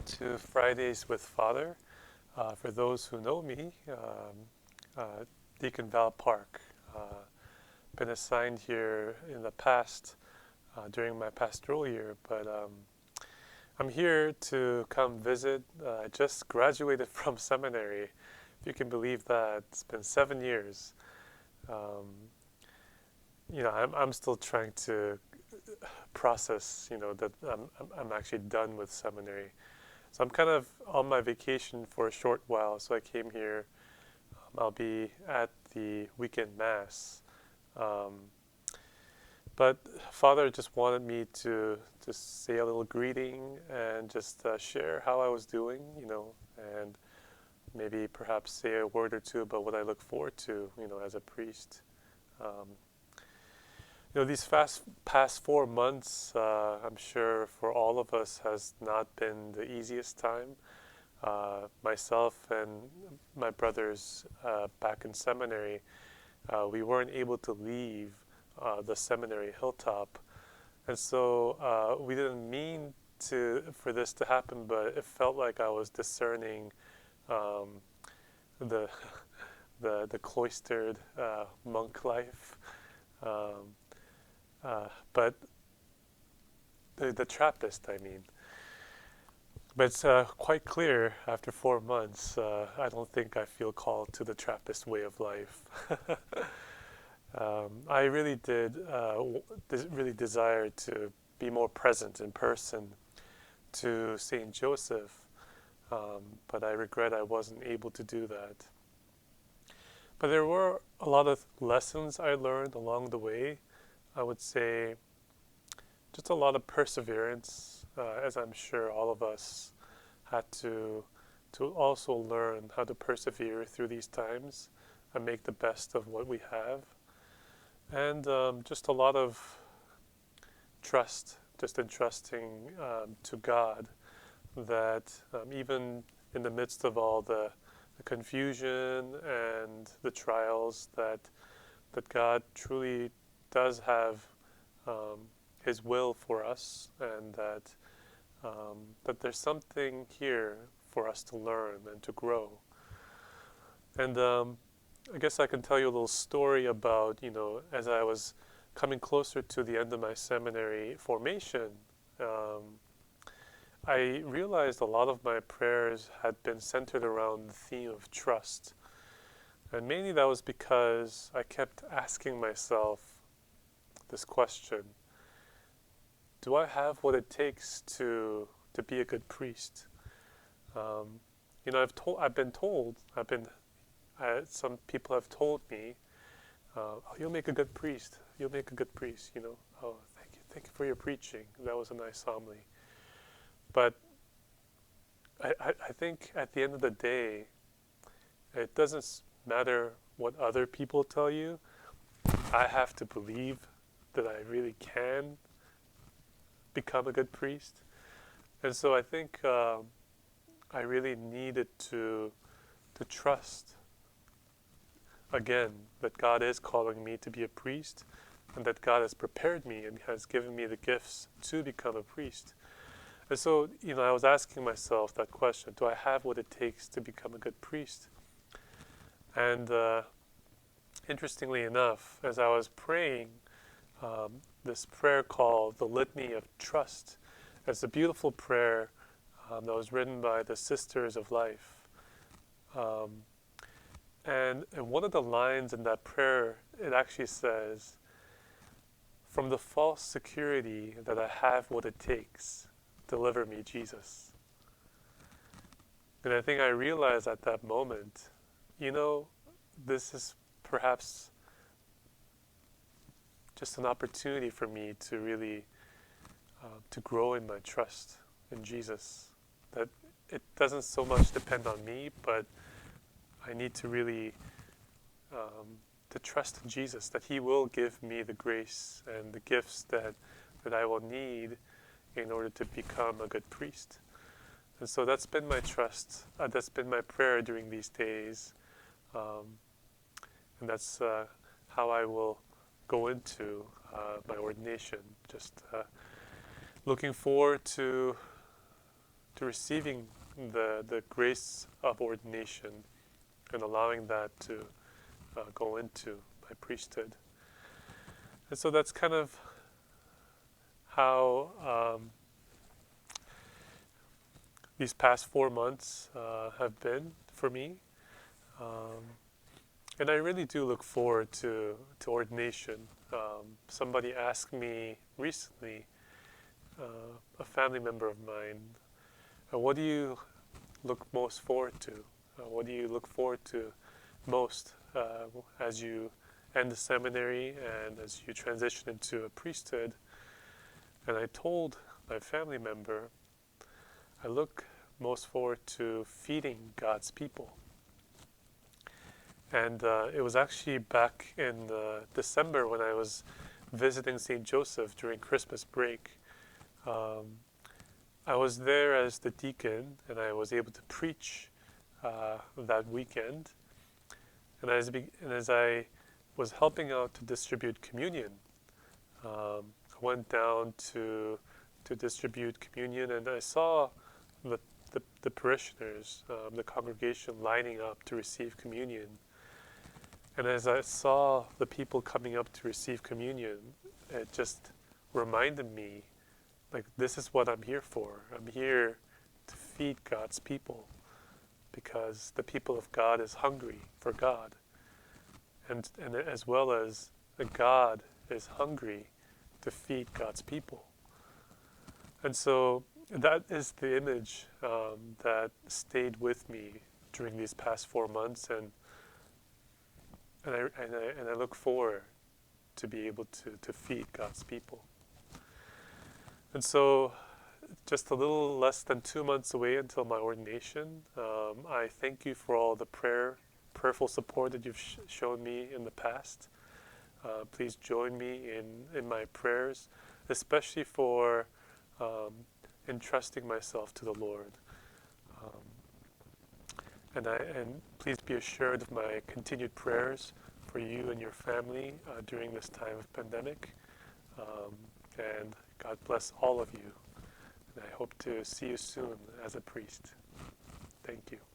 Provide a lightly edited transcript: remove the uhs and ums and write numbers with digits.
to Fridays with Father. For those who know me, Deacon Val Park. Been assigned here in the past during my pastoral year, but I'm here to come visit. I just graduated from seminary, if you can believe that. It's been 7 years. Um, I'm still trying to process, that I'm actually done with seminary. So I'm kind of on my vacation for a short while. So I came here. I'll be at the weekend mass. Um, but Father just wanted me to just say a little greeting and just share how I was doing, and maybe perhaps say a word or two about what I look forward to, as a priest. Um, these past 4 months, I'm sure for all of us has not been the easiest time. Myself and my brothers back in seminary, we weren't able to leave the seminary hilltop, and so we didn't mean for this to happen, but it felt like I was discerning um, the the cloistered monk life. Um, but the Trappist, I mean. But it's quite clear after 4 months, I don't think I feel called to the Trappist way of life. I really did really desire to be more present in person to Saint Joseph, but I regret I wasn't able to do that. But there were a lot of lessons I learned along the way. I would say just a lot of perseverance, as I'm sure all of us had to also learn how to persevere through these times and make the best of what we have, and just a lot of trust, just entrusting to God that even in the midst of all the confusion and the trials, that God truly does have um, His will for us, and that there's something here for us to learn and to grow. And I guess I can tell you a little story about, as I was coming closer to the end of my seminary formation, um, I realized a lot of my prayers had been centered around the theme of trust. And mainly that was because I kept asking myself this question: do I have what it takes to be a good priest? Um, some people have told me, oh, you'll make a good priest. You'll make a good priest. Oh, thank you for your preaching. That was a nice homily. But I think at the end of the day, it doesn't matter what other people tell you. I have to believe that I really can become a good priest. And so I think I really needed to trust again that God is calling me to be a priest, and that God has prepared me and has given me the gifts to become a priest. And so, I was asking myself that question: do I have what it takes to become a good priest? And interestingly enough, as I was praying this prayer called the Litany of Trust, it's a beautiful prayer that was written by the Sisters of Life. Um, and one of the lines in that prayer, it actually says, "From the false security that I have what it takes, deliver me, Jesus." And I think I realized at that moment, this is perhaps just an opportunity for me to really to grow in my trust in Jesus. That it doesn't so much depend on me, but I need to really to trust in Jesus, that He will give me the grace and the gifts that I will need in order to become a good priest. And so that's been my trust. That's been my prayer during these days. And that's how I will go into my ordination. Just looking forward to receiving the grace of ordination and allowing that to go into my priesthood. And so that's kind of how these past 4 months have been for me. And I really do look forward to ordination. Somebody asked me recently, a family member of mine, what do you look most forward to? What do you look forward to most as you end the seminary and as you transition into a priesthood? And I told my family member, I look most forward to feeding God's people. And it was actually back in December when I was visiting St. Joseph during Christmas break. I was there as the deacon, and I was able to preach that weekend. And as I was helping out to distribute communion, I went down to distribute communion, and I saw the parishioners, the congregation lining up to receive communion. And as I saw the people coming up to receive communion, it just reminded me, like, this is what I'm here for. I'm here to feed God's people, because the people of God is hungry for God. And as well as God is hungry to feed God's people. And so that is the image that stayed with me during these past 4 months, and I look forward to be able to feed God's people. And so, just a little less than 2 months away until my ordination, I thank you for all the prayerful support that you've shown me in the past. Please join me in my prayers, especially for entrusting myself to the Lord. And please be assured of my continued prayers for you and your family during this time of pandemic. And God bless all of you. And I hope to see you soon as a priest. Thank you.